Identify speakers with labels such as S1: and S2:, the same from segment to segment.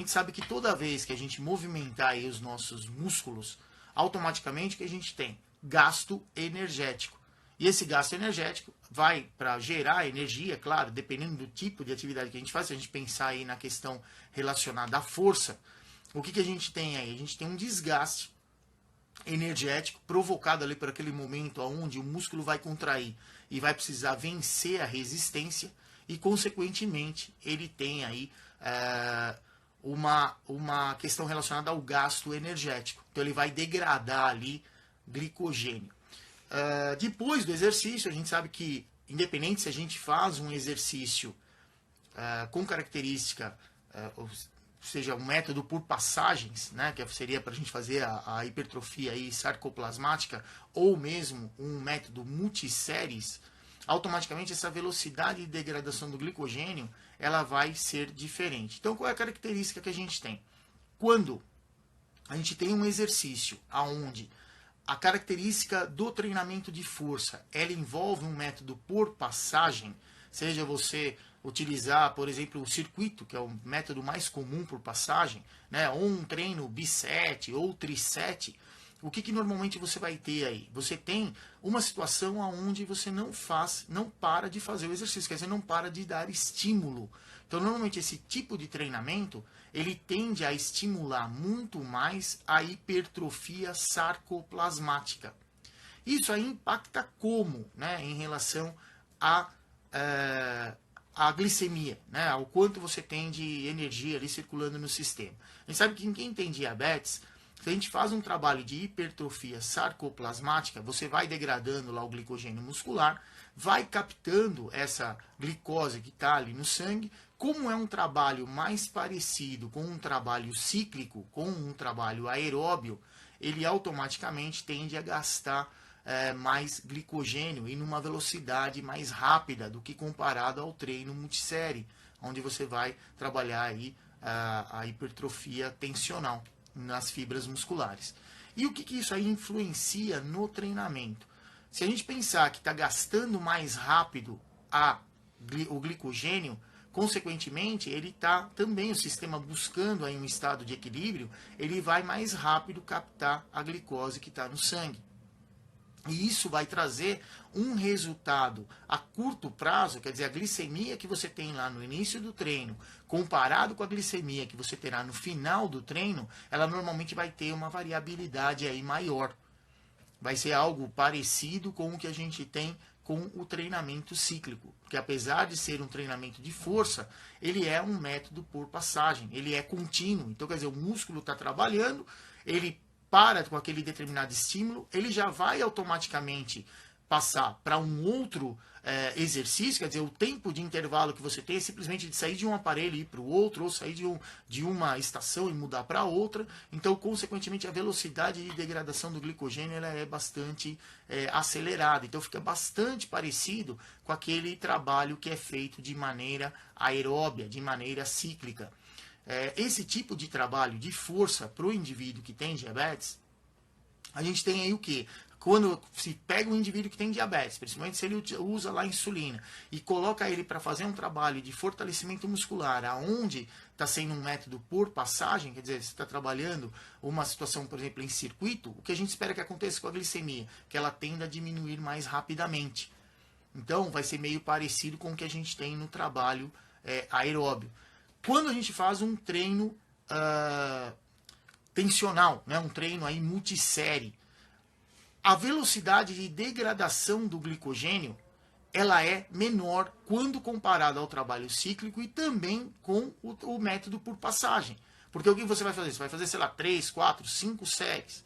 S1: gente sabe que toda vez que a gente movimentar aí os nossos músculos, automaticamente o que a gente tem? Gasto energético. E esse gasto energético vai para gerar energia, claro, dependendo do tipo de atividade que a gente faz. Se a gente pensar aí na questão relacionada à força, o que a gente tem aí? A gente tem um desgaste energético provocado ali por aquele momento onde o músculo vai contrair e vai precisar vencer a resistência e, consequentemente, ele tem aí uma questão relacionada ao gasto energético. Então, ele vai degradar ali glicogênio. Depois do exercício, a gente sabe que, independente se a gente faz um exercício com característica, ou seja, um método por passagens, né, que seria para a gente fazer a hipertrofia aí sarcoplasmática, ou mesmo um método multisséries, automaticamente essa velocidade de degradação do glicogênio ela vai ser diferente. Então, qual é a característica que a gente tem? Quando a gente tem um exercício onde a característica do treinamento de força ela envolve um método por passagem, seja você utilizar, por exemplo, o circuito, que é o método mais comum por passagem, né, ou um treino bisete ou trisete, o que normalmente você vai ter aí? Você tem uma situação onde você não para de fazer o exercício, quer dizer, não para de dar estímulo. Então, normalmente, esse tipo de treinamento, ele tende a estimular muito mais a hipertrofia sarcoplasmática. Isso aí impacta como, né, em relação a glicemia, né, ao quanto você tem de energia ali circulando no sistema. A gente sabe que quem tem diabetes, se a gente faz um trabalho de hipertrofia sarcoplasmática, você vai degradando lá o glicogênio muscular, vai captando essa glicose que está ali no sangue. Como é um trabalho mais parecido com um trabalho cíclico, com um trabalho aeróbio, ele automaticamente tende a gastar mais glicogênio e numa velocidade mais rápida do que comparado ao treino multissérie, onde você vai trabalhar aí a hipertrofia tensional nas fibras musculares. E o que isso aí influencia no treinamento? Se a gente pensar que está gastando mais rápido o glicogênio, consequentemente, ele está também, o sistema buscando aí um estado de equilíbrio, ele vai mais rápido captar a glicose que está no sangue. E isso vai trazer um resultado a curto prazo, quer dizer, a glicemia que você tem lá no início do treino, comparado com a glicemia que você terá no final do treino, ela normalmente vai ter uma variabilidade aí maior. Vai ser algo parecido com o que a gente tem com o treinamento cíclico, que apesar de ser um treinamento de força, ele é um método por passagem, ele é contínuo. Então, quer dizer, o músculo está trabalhando, ele para com aquele determinado estímulo, ele já vai automaticamente passar para um outro exercício, quer dizer, o tempo de intervalo que você tem é simplesmente de sair de um aparelho e ir para o outro, ou sair de uma estação e mudar para outra. Então, consequentemente, a velocidade de degradação do glicogênio ela é bastante acelerada. Então, fica bastante parecido com aquele trabalho que é feito de maneira aeróbia, de maneira cíclica. Esse tipo de trabalho de força para o indivíduo que tem diabetes, a gente tem aí o quê? Quando se pega um indivíduo que tem diabetes, principalmente se ele usa lá insulina, e coloca ele para fazer um trabalho de fortalecimento muscular, aonde está sendo um método por passagem, quer dizer, você está trabalhando uma situação, por exemplo, em circuito, o que a gente espera que aconteça com a glicemia? Que ela tenda a diminuir mais rapidamente. Então, vai ser meio parecido com o que a gente tem no trabalho aeróbio. Quando a gente faz um treino tensional, né, um treino aí multissérie, a velocidade de degradação do glicogênio ela é menor quando comparado ao trabalho cíclico e também com o método por passagem. Porque o que você vai fazer? Você vai fazer, sei lá, 3, 4, 5 séries,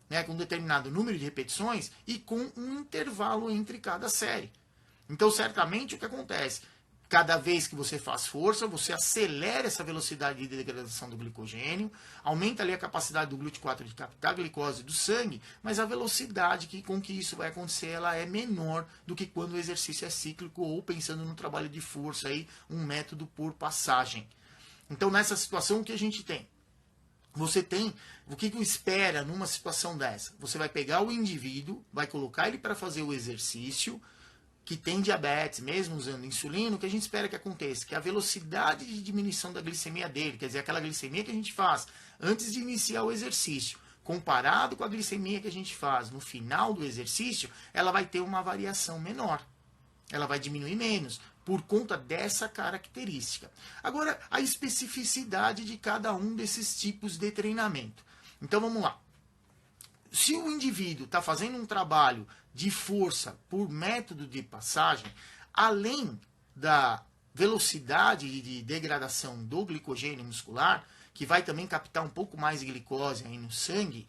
S1: né, com um determinado número de repetições e com um intervalo entre cada série. Então, certamente, o que acontece? Cada vez que você faz força, você acelera essa velocidade de degradação do glicogênio, aumenta ali a capacidade do GLUT4 de captar a glicose do sangue, mas a velocidade com que isso vai acontecer ela é menor do que quando o exercício é cíclico ou pensando no trabalho de força, aí, um método por passagem. Então, nessa situação, o que a gente tem? Você tem, o que espera numa situação dessa? Você vai pegar o indivíduo, vai colocar ele para fazer o exercício, que tem diabetes, mesmo usando insulina, o que a gente espera que aconteça? Que a velocidade de diminuição da glicemia dele, quer dizer, aquela glicemia que a gente faz antes de iniciar o exercício, comparado com a glicemia que a gente faz no final do exercício, ela vai ter uma variação menor. Ela vai diminuir menos, por conta dessa característica. Agora, a especificidade de cada um desses tipos de treinamento. Então, vamos lá. Se o indivíduo está fazendo um trabalho de força por método de passagem, além da velocidade de degradação do glicogênio muscular, que vai também captar um pouco mais de glicose aí no sangue,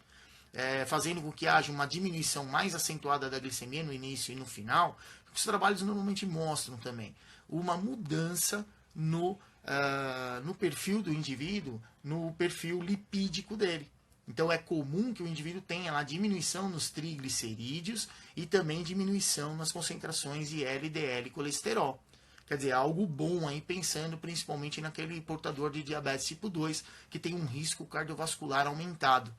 S1: fazendo com que haja uma diminuição mais acentuada da glicemia no início e no final, os trabalhos normalmente mostram também uma mudança no perfil do indivíduo, no perfil lipídico dele. Então é comum que o indivíduo tenha lá diminuição nos triglicerídeos e também diminuição nas concentrações de LDL e colesterol. Quer dizer, algo bom aí, pensando principalmente naquele portador de diabetes tipo 2, que tem um risco cardiovascular aumentado.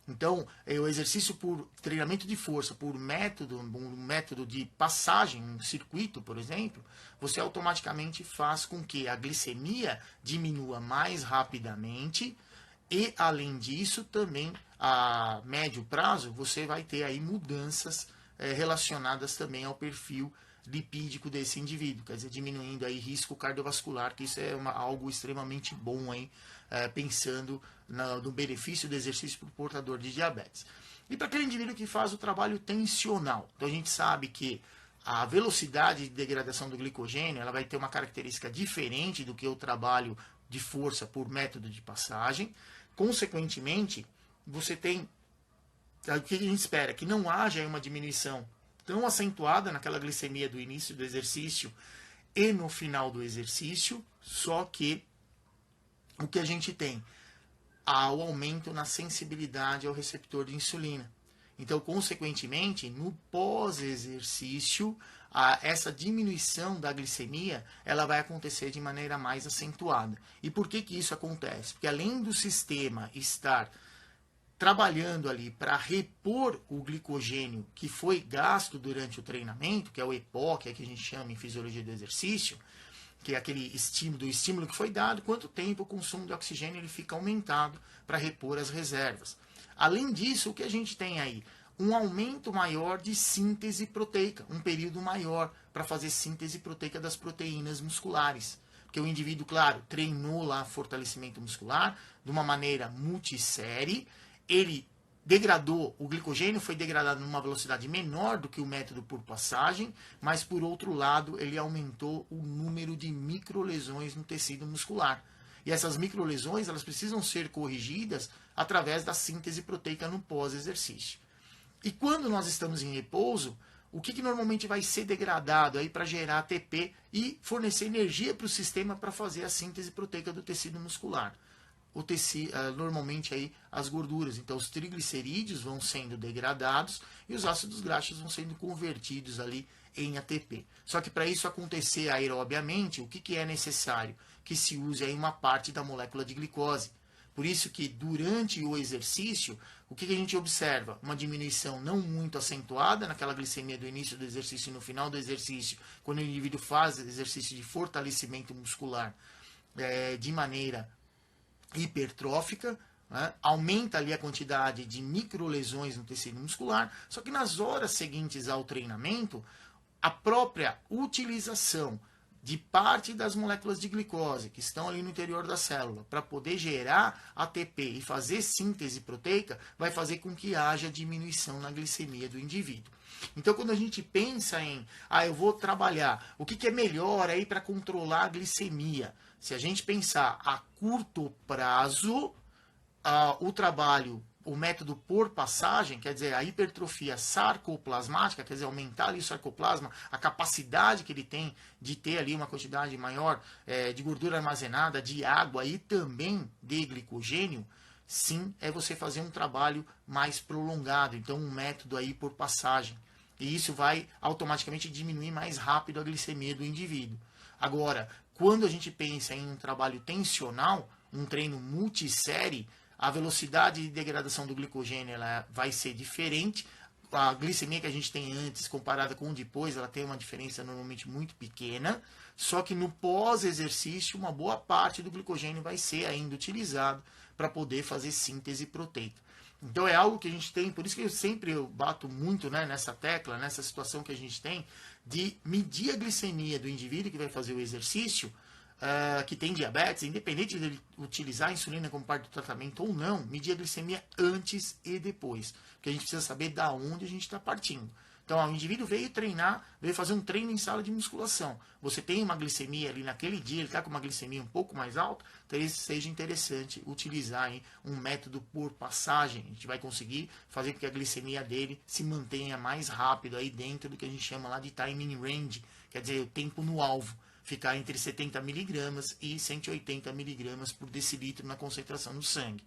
S1: Então, o exercício por treinamento de força, por um método de passagem, um circuito, por exemplo, você automaticamente faz com que a glicemia diminua mais rapidamente. E, além disso, também a médio prazo, você vai ter aí mudanças relacionadas também ao perfil lipídico desse indivíduo, quer dizer, diminuindo aí risco cardiovascular, que isso é algo extremamente bom aí, pensando no benefício do exercício para o portador de diabetes. E para aquele indivíduo que faz o trabalho tensional, então a gente sabe que a velocidade de degradação do glicogênio ela vai ter uma característica diferente do que o trabalho de força por método de passagem. Consequentemente, você tem o que a gente espera? Que não haja uma diminuição tão acentuada naquela glicemia do início do exercício e no final do exercício, só que o que a gente tem? O aumento na sensibilidade ao receptor de insulina. Então, consequentemente, no pós-exercício, essa diminuição da glicemia ela vai acontecer de maneira mais acentuada. E por que isso acontece? Porque além do sistema estar trabalhando ali para repor o glicogênio que foi gasto durante o treinamento, que é o EPO, que a gente chama em fisiologia do exercício, que é aquele estímulo que foi dado, quanto tempo o consumo de oxigênio ele fica aumentado para repor as reservas. Além disso, o que a gente tem aí? Um aumento maior de síntese proteica, um período maior para fazer síntese proteica das proteínas musculares. Porque o indivíduo, claro, treinou lá fortalecimento muscular de uma maneira multissérie, ele degradou, o glicogênio foi degradado numa velocidade menor do que o método por passagem, mas por outro lado ele aumentou o número de microlesões no tecido muscular. E essas microlesões elas precisam ser corrigidas através da síntese proteica no pós-exercício. E quando nós estamos em repouso, o que normalmente vai ser degradado aí para gerar ATP e fornecer energia para o sistema para fazer a síntese proteica do tecido muscular? Normalmente aí as gorduras. Então os triglicerídeos vão sendo degradados e os ácidos graxos vão sendo convertidos ali em ATP. Só que para isso acontecer aerobiamente, o que é necessário? Que se use aí uma parte da molécula de glicose. Por isso que durante o exercício, o que a gente observa? Uma diminuição não muito acentuada naquela glicemia do início do exercício e no final do exercício, quando o indivíduo faz exercício de fortalecimento muscular de maneira hipertrófica, né? Aumenta ali a quantidade de microlesões no tecido muscular, só que nas horas seguintes ao treinamento, a própria utilização de parte das moléculas de glicose que estão ali no interior da célula para poder gerar ATP e fazer síntese proteica vai fazer com que haja diminuição na glicemia do indivíduo. Então, quando a gente pensa em, eu vou trabalhar, o que é melhor aí para controlar a glicemia? Se a gente pensar a curto prazo, o trabalho, o método por passagem, quer dizer, a hipertrofia sarcoplasmática, quer dizer, aumentar ali o sarcoplasma, a capacidade que ele tem de ter ali uma quantidade maior de gordura armazenada, de água e também de glicogênio, sim, é você fazer um trabalho mais prolongado, então um método aí por passagem. E isso vai automaticamente diminuir mais rápido a glicemia do indivíduo. Agora, quando a gente pensa em um trabalho tensional, um treino multissérie, a velocidade de degradação do glicogênio ela vai ser diferente, a glicemia que a gente tem antes comparada com depois, ela tem uma diferença normalmente muito pequena, só que no pós-exercício, uma boa parte do glicogênio vai ser ainda utilizado para poder fazer síntese proteica. Então é algo que a gente tem, por isso que eu bato muito, né, nessa tecla, nessa situação que a gente tem, de medir a glicemia do indivíduo que vai fazer o exercício, que tem diabetes, independente de ele utilizar a insulina como parte do tratamento ou não, medir a glicemia antes e depois. Porque a gente precisa saber da onde a gente está partindo. Então, o indivíduo veio treinar, veio fazer um treino em sala de musculação. Você tem uma glicemia ali naquele dia, ele está com uma glicemia um pouco mais alta, talvez seja interessante utilizar aí um método por passagem. A gente vai conseguir fazer com que a glicemia dele se mantenha mais rápido aí dentro do que a gente chama lá de timing range, quer dizer, o tempo no alvo. Ficar entre 70 miligramas e 180 miligramas por decilitro na concentração no sangue.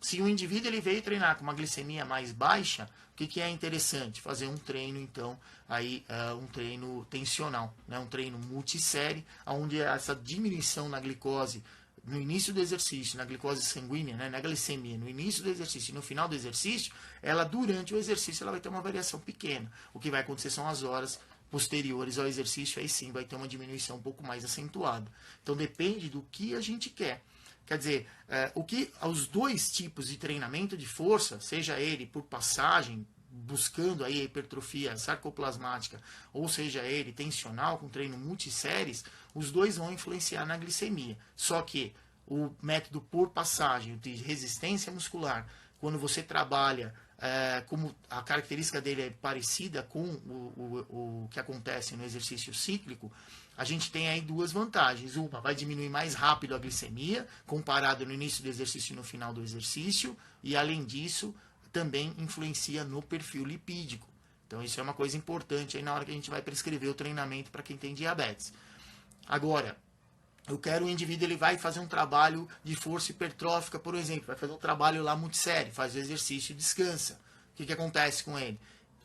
S1: Se o indivíduo ele veio treinar com uma glicemia mais baixa, o que é interessante? Fazer um treino, então, aí, um treino tensional, né? Um treino multissérie, onde essa diminuição na glicose, no início do exercício, na glicose sanguínea, né? Na glicemia, no início do exercício e no final do exercício, ela, durante o exercício, ela vai ter uma variação pequena. O que vai acontecer são as horas posteriores ao exercício, aí sim vai ter uma diminuição um pouco mais acentuada. Então depende do que a gente quer. Quer dizer, os dois tipos de treinamento de força, seja ele por passagem, buscando aí a hipertrofia sarcoplasmática, ou seja ele tensional, com treino multisséries, os dois vão influenciar na glicemia. Só que o método por passagem, de resistência muscular, quando você trabalha, como a característica dele é parecida com o que acontece no exercício cíclico, a gente tem aí duas vantagens. Uma, vai diminuir mais rápido a glicemia, comparado no início do exercício e no final do exercício, e além disso, também influencia no perfil lipídico. Então isso é uma coisa importante aí na hora que a gente vai prescrever o treinamento para quem tem diabetes. Agora, eu quero o indivíduo, ele vai fazer um trabalho de força hipertrófica, por exemplo, vai fazer um trabalho lá multissérie, faz o exercício e descansa. O que acontece com ele?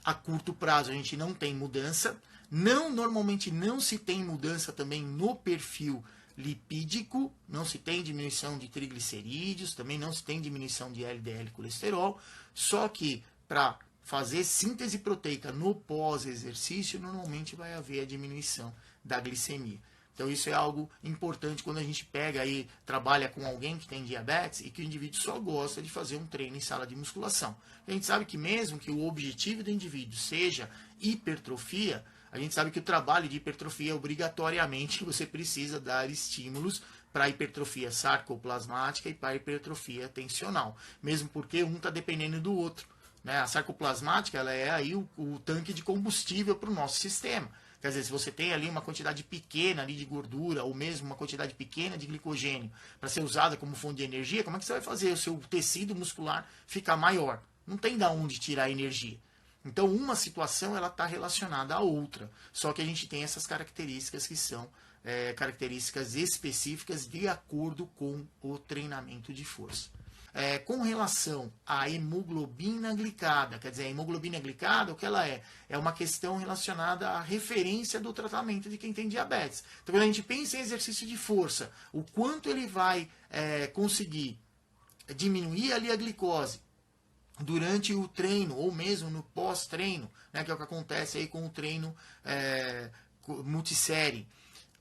S1: A curto prazo a gente não tem mudança, normalmente não se tem mudança também no perfil lipídico, não se tem diminuição de triglicerídeos, também não se tem diminuição de LDL colesterol, só que para fazer síntese proteica no pós-exercício, normalmente vai haver a diminuição da glicemia. Então isso é algo importante quando a gente pega aí, trabalha com alguém que tem diabetes e que o indivíduo só gosta de fazer um treino em sala de musculação. A gente sabe que mesmo que o objetivo do indivíduo seja hipertrofia, a gente sabe que o trabalho de hipertrofia, obrigatoriamente, você precisa dar estímulos para a hipertrofia sarcoplasmática e para a hipertrofia tensional. Mesmo porque um está dependendo do outro. Né? A sarcoplasmática ela é aí o tanque de combustível para o nosso sistema. Quer dizer, se você tem ali uma quantidade pequena ali de gordura ou mesmo uma quantidade pequena de glicogênio para ser usada como fonte de energia, como é que você vai fazer o seu tecido muscular ficar maior? Não tem de onde tirar energia. Então, uma situação ela está relacionada à outra. Só que a gente tem essas características que são características específicas de acordo com o treinamento de força. Com relação à hemoglobina glicada, quer dizer, a hemoglobina glicada, o que ela é? É uma questão relacionada à referência do tratamento de quem tem diabetes. Então, quando a gente pensa em exercício de força, o quanto ele vai conseguir diminuir ali a glicose durante o treino, ou mesmo no pós-treino, né, que é o que acontece aí com o treino multissérie.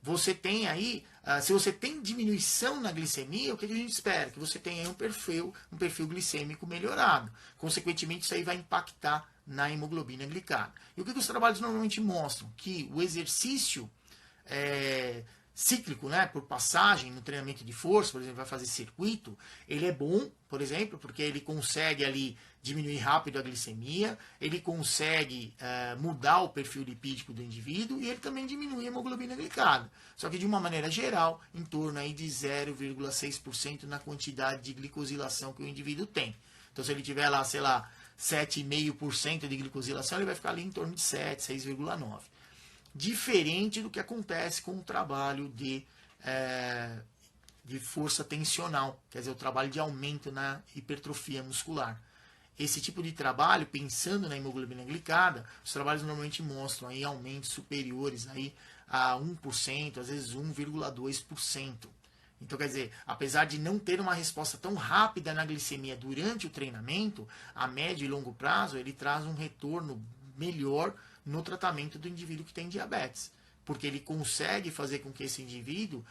S1: Você tem aí, se você tem diminuição na glicemia, o que a gente espera? Que você tenha um perfil glicêmico melhorado. Consequentemente, isso aí vai impactar na hemoglobina glicada. E o que os trabalhos normalmente mostram? Que o exercício cíclico, né, por passagem no treinamento de força, por exemplo, vai fazer circuito, ele é bom, por exemplo, porque ele consegue ali diminuir rápido a glicemia, ele consegue mudar o perfil lipídico do indivíduo e ele também diminui a hemoglobina glicada. Só que de uma maneira geral, em torno aí de 0,6% na quantidade de glicosilação que o indivíduo tem. Então se ele tiver lá, sei lá, 7,5% de glicosilação, ele vai ficar ali em torno de 7, 6,9%. Diferente do que acontece com o trabalho de força tensional, quer dizer, o trabalho de aumento na hipertrofia muscular. Esse tipo de trabalho, pensando na hemoglobina glicada, os trabalhos normalmente mostram aí aumentos superiores aí a 1%, às vezes 1,2%. Então, quer dizer, apesar de não ter uma resposta tão rápida na glicemia durante o treinamento, a médio e longo prazo ele traz um retorno melhor no tratamento do indivíduo que tem diabetes, porque ele consegue fazer com que esse indivíduo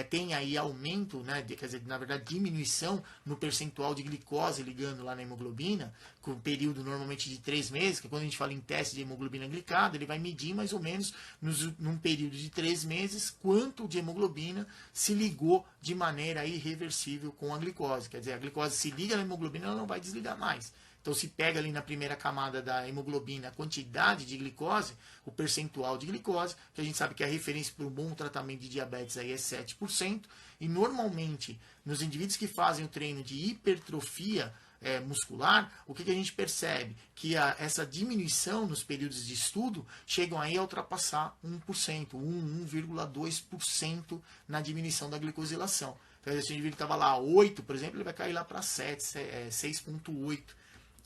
S1: tenha aí aumento, né, quer dizer, na verdade diminuição no percentual de glicose ligando lá na hemoglobina, com um período normalmente de 3 meses, que quando a gente fala em teste de hemoglobina glicada, ele vai medir mais ou menos num período de 3 meses quanto de hemoglobina se ligou de maneira irreversível com a glicose. Quer dizer, a glicose se liga na hemoglobina, ela não vai desligar mais. Então, se pega ali na primeira camada da hemoglobina a quantidade de glicose, o percentual de glicose, que a gente sabe que a referência para um bom tratamento de diabetes aí é 7%, e normalmente, nos indivíduos que fazem o treino de hipertrofia muscular, o que a gente percebe? Que essa diminuição nos períodos de estudo chegam aí a ultrapassar 1%, 1,2% na diminuição da glicosilação. Então, se o indivíduo estava lá 8, por exemplo, ele vai cair lá para 7, 6,8%.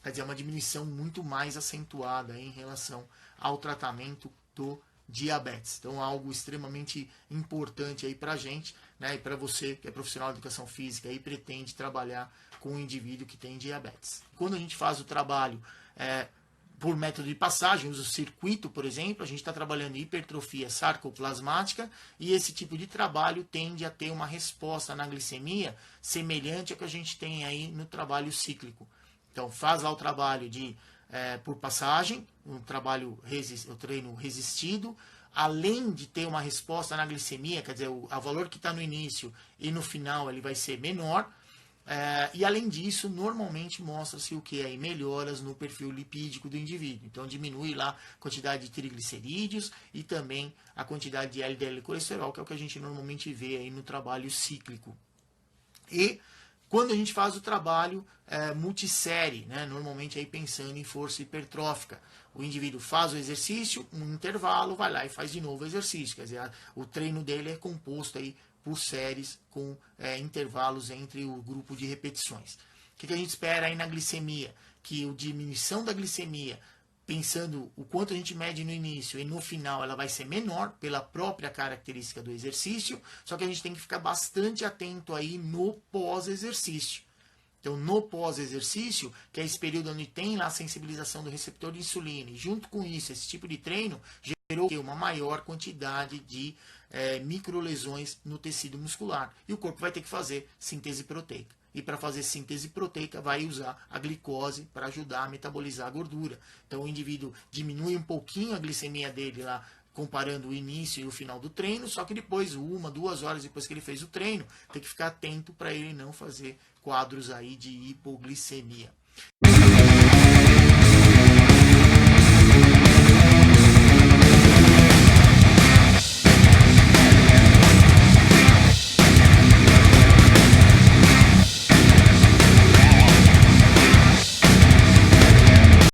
S1: Quer dizer, é uma diminuição muito mais acentuada em relação ao tratamento do diabetes. Então, algo extremamente importante aí para a gente, né, e para você que é profissional de educação física e pretende trabalhar com um indivíduo que tem diabetes. Quando a gente faz o trabalho por método de passagem, usa o circuito, por exemplo, a gente está trabalhando em hipertrofia sarcoplasmática e esse tipo de trabalho tende a ter uma resposta na glicemia semelhante ao que a gente tem aí no trabalho cíclico. Então, faz lá o trabalho por passagem, o treino resistido, além de ter uma resposta na glicemia, quer dizer, o valor que está no início e no final ele vai ser menor, e além disso, normalmente mostra-se o que é melhoras no perfil lipídico do indivíduo. Então, diminui lá a quantidade de triglicerídeos e também a quantidade de LDL colesterol, que é o que a gente normalmente vê aí no trabalho cíclico. E quando a gente faz o trabalho multissérie, né, normalmente aí pensando em força hipertrófica, o indivíduo faz o exercício, um intervalo, vai lá e faz de novo o exercício. Quer dizer, o treino dele é composto aí por séries com intervalos entre o grupo de repetições. O que a gente espera aí na glicemia? Que a diminuição da glicemia, pensando o quanto a gente mede no início e no final ela vai ser menor pela própria característica do exercício, só que a gente tem que ficar bastante atento aí no pós-exercício. Então, no pós-exercício, que é esse período onde tem lá a sensibilização do receptor de insulina, e junto com isso, esse tipo de treino gerou uma maior quantidade de microlesões no tecido muscular. E o corpo vai ter que fazer síntese proteica. E para fazer síntese proteica, vai usar a glicose para ajudar a metabolizar a gordura. Então, o indivíduo diminui um pouquinho a glicemia dele lá, comparando o início e o final do treino, só que depois, 1, 2 horas depois que ele fez o treino, tem que ficar atento para ele não fazer quadros aí de hipoglicemia.